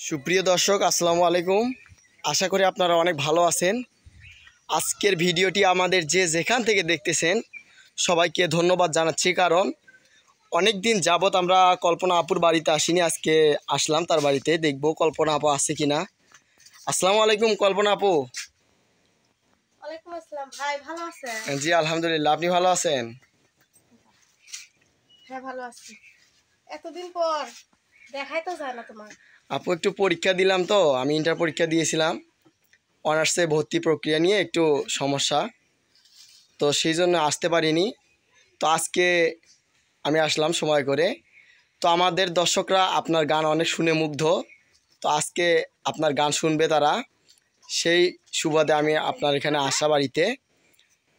সুপ্রিয় দর্শক আসসালামু আলাইকুম। আশা করি আপনারা অনেক ভালো আছেন। আজকের ভিডিওটি আমাদের যে যেখান থেকে দেখতেছেন সবাইকে ধন্যবাদ জানাচ্ছি, কারণ অনেক দিন যাবত আমরা কল্পনা আপুর বাড়িতে আসিনি। আজকে আসলাম তার বাড়িতে, দেখব কল্পনা আপু আছে কিনা। আসসালামু আলাইকুম কল্পনা আপু। ওয়ালাইকুম আসসালাম ভাই, ভালো আছেন? জি আলহামদুলিল্লাহ, আপনি ভালো আছেন? হ্যাঁ ভালো আছি। এতদিন পর দেখাই তো যায় না তোমার। আপু একটু পরীক্ষা দিলাম, তো আমি ইন্টার পরীক্ষা দিয়েছিলাম, অনার্সে ভর্তি প্রক্রিয়া নিয়ে একটু সমস্যা, তো সেই জন্য আসতে পারিনি। তো আজকে আমি আসলাম সময় করে। তো আমাদের দর্শকরা আপনার গান অনেক শুনে মুগ্ধ, তো আজকে আপনার গান শুনবে তারা, সেই সুবাদে আমি আপনার এখানে আসা বাড়িতে।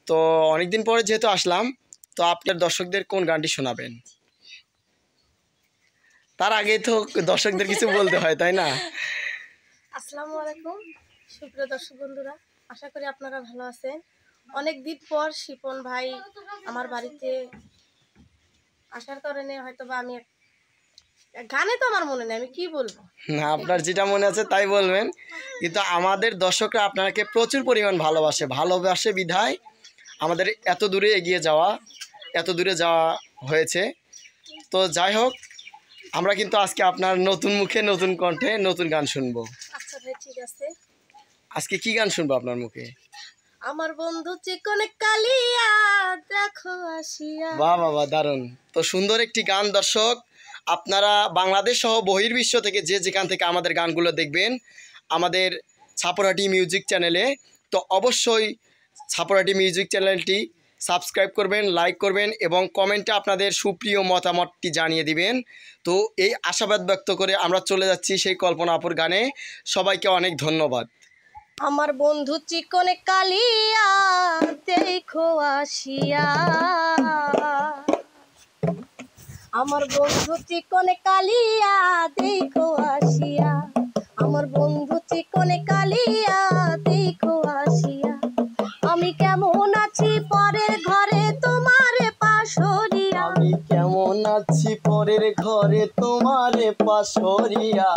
তো অনেক দিন পরে যেহেতু আসলাম, তো আপনার দর্শকদের কোন গানটি শোনাবেন? তার আগে তো দর্শকদের কিছু বলতে হয়, তাই না? আসসালামু আলাইকুম সুপ্রিয় দর্শক বন্ধুরা, আশা করি আপনারা ভালো আছেন। অনেক দিন পর শিপন ভাই আমার বাড়িতে আসার কারণে হয়তোবা আমি গানে তো আমার মনে নেই, আমি কি বলবো। না, আপনার যেটা মনে আছে তাই বলবেন, কিন্তু আমাদের দর্শকরা আপনাকে প্রচুর পরিমাণ ভালোবাসে বিধায় আমাদের এত দূরে এগিয়ে যাওয়া, এত দূরে যাওয়া হয়েছে। তো যাই হোক, আমরা কিন্তু আজকে আপনার নতুন মুখে নতুন কণ্ঠে নতুন গান শুনবো। আচ্ছা ভাই ঠিক আছে। আজকে কি গান শুনবো আপনার মুখে? আমার বন্ধু চিকন কালিয়া দেখো আসিয়া। বাহ বাহ বাহ, দারুণ। তো সুন্দর একটি গান। দর্শক আপনারা বাংলাদেশ সহ বহির্বিশ্ব থেকে যে যেখান থেকে আমাদের গানগুলো দেখবেন আমাদের ছাপরাটি মিউজিক চ্যানেলে, তো অবশ্যই ছাপরাটি মিউজিক চ্যানেলটি সাবস্ক্রাইব করবেন, লাইক করবেন এবং কমেন্টে আপনাদের সুপ্রিয় মতামতটি জানিয়ে দিবেন। তো এই আশাবাদ ব্যক্ত করে আমরা চলে যাচ্ছি সেই কল্পনা আপুর গানে। সবাইকে অনেক ধন্যবাদ। আমার বন্ধু চিকন কালিয়া দেখো আসিয়া। আমার বন্ধু চিকন কালিয়া দেখো আসিয়া। আমার বন্ধু চিকন কালিয়া দেখো আসিয়া। আমি কেমন আছি পরের ঘরে তোমার পাশরিয়া। আমি কেমন আছি পরের ঘরে তোমার পাশরিয়া।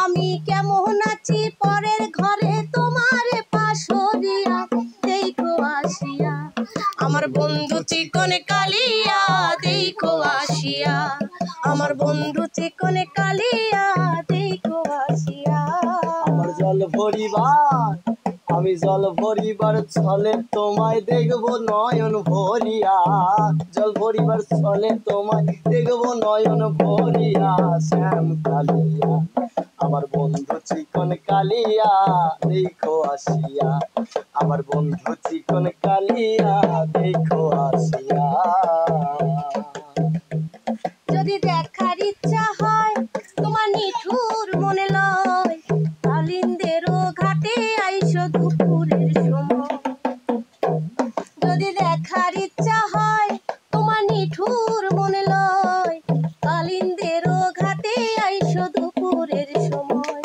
আমি কেমন আছি পরের ঘরে তোমার পাশরিয়া দেখো আসিয়া। আমার বন্ধু চিকন কালিয়া দেখো আসিয়া। আমার বন্ধু চিকন কালিয়া দেখো আসিয়া। আমার জল ভরিবার, আমি জল ভরিবার ছলে তোমায় দেখবো নয়ন ভরিয়া। জল ভরিবার ছলে তোমায় দেখবো নয়ন ভরিয়া। শ্যাম কালিয়া আমার বন্ধু চিকন কালিয়া দেখো আসিয়া। আমার বন্ধু চিকন কালিয়া দেখো আসিয়া। যদি দেখার ইচ্ছা হয় তোমার নিঠুর মনে লয়, কালিন্দেরও ঘাটে আইসো দুপুরের সময়। যদি দেখার ইচ্ছা হয় তোমার নিঠুর মনে লয়, কালিন্দেরও ঘাটে আইসো দুপুরের সময়।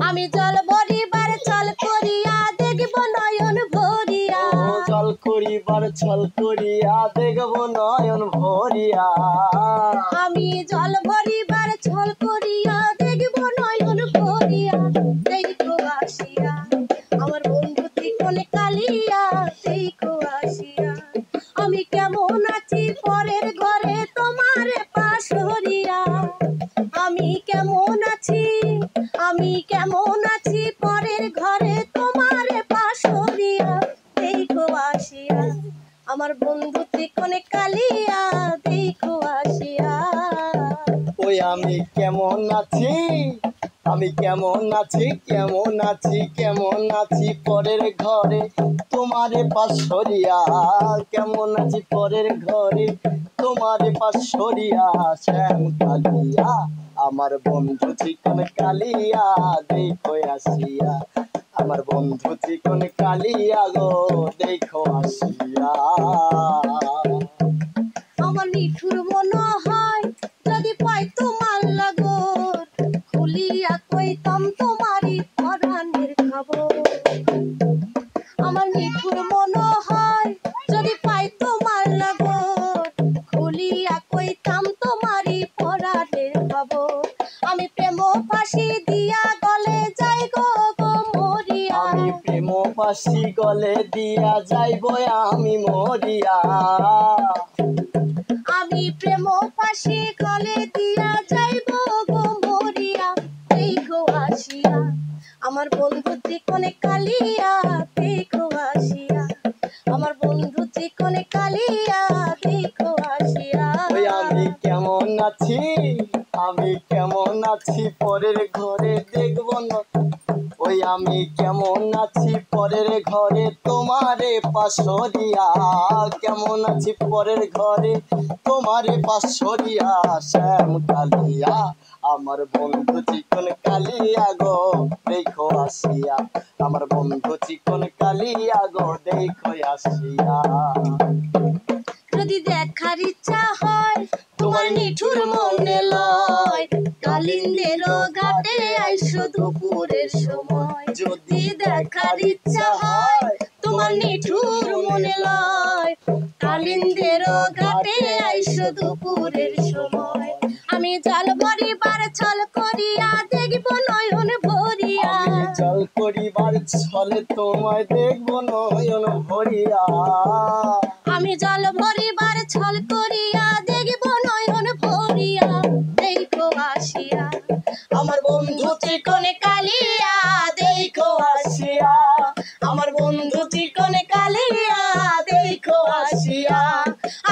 আমি জল ভরিবার ছল করিয়া দেখব নয়ন ভরিয়া। ও জল করিবার ছল করিয়া দেখবো নয়ন ভরিয়া। আমি জল ভরিবার ছল করিয়া দেখব নয়ন ভরিয়া দেখো আসিয়া। আমার বন্ধু চিকন কালিয়া দেখো আসিয়া। আমি কেমন আছি পরের ঘরে তোমার পাশরিয়া। আমি কেমন আছি, আমি কেমন আছি পরের ঘরে তোমার পাশরিয়া দেখো আসিয়া। আমার বন্ধু চিকন কালিয়া দেখো আসিয়া। ওই আমি কেমন আছি, আমি কেমন আছি, কেমন আছি, কেমন আছি পরের ঘরে তোমারে পাশরিয়া। কেমন আছি পরের ঘরে তোমারে পাশরিয়া। শ্যাম কালিয়া আমার বন্ধু চিকন কালিয়া দেখো আসিয়া। আমার বন্ধু চিকন কালিয়া গো দেখো আসিয়া। আমার নিঠুর মনে হয় যদি পাই তোমার লাগর, খুলিয়া কইতাম তোমারই পরাণের খবর। আমার নিঠুর মনে হয় যদি পাই তোমার লাগর, খুলিয়া কইতাম তোমারই পরাণের খবর। আমি প্রেম প্রেম ফাঁসি দিয়া গলে যাই গো গো মরিয়া আমি প্রেম ফাঁসি গলে দিয়া যাইব আমি মরিয়া আমি প্রেম ফাঁসি গলে দিয়া যাইব গো মরিয়া দেখো আসিয়া আমার বন্ধু ত্রিকোণে কালিয়া দেখো আসিয়া আমার বন্ধু ত্রিকোণে কালিয়া দেখো আসিয়া ওই আমি কেমন আছি পরের ঘরে দেখব না ওই আমি কেমন আছি পরের ঘরে তোমারে পাশরিয়া কেমন আছি পরের ঘরে তোমারে পাশরিয়া শ্যাম কালিয়া আমার বন্ধু চিকন কালিয়া গো দেখো আসিয়া আমার বন্ধু চিকন কালিয়া গো দেখো আসিয়া যদি দেখার ইচ্ছা হয় তোমার নিঠুর মনে লয় কালিন্দের ঘাটে আইসো দুপুরের সময় যদি দেখার ইচ্ছা হয় তোমার নিঠুর মনে লয় কালিন্দের ঘাটে আইসো দুপুরের সময় আমি জল ভরিবার ছল করিয়া দেখব নয়ন ভরিয়া আমি জল করিবার ছলে তোমায় দেখব নয়ন ভরিয়া আমি জল ভরিবার ছল করিয়া দেখব নয়ন ভরিয়া দেখো আসিয়া আমার বন্ধু চিকনে কালিয়া দেখো আসিয়া আমার বন্ধু চিকনে কালিয়া দেখো আসিয়া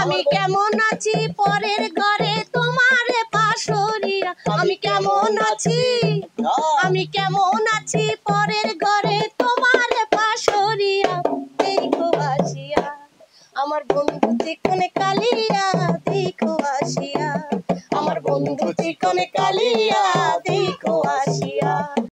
আমি কেমন আছি পরের ঘরে তোমারে পাশরিয়া আমি কেমন আছি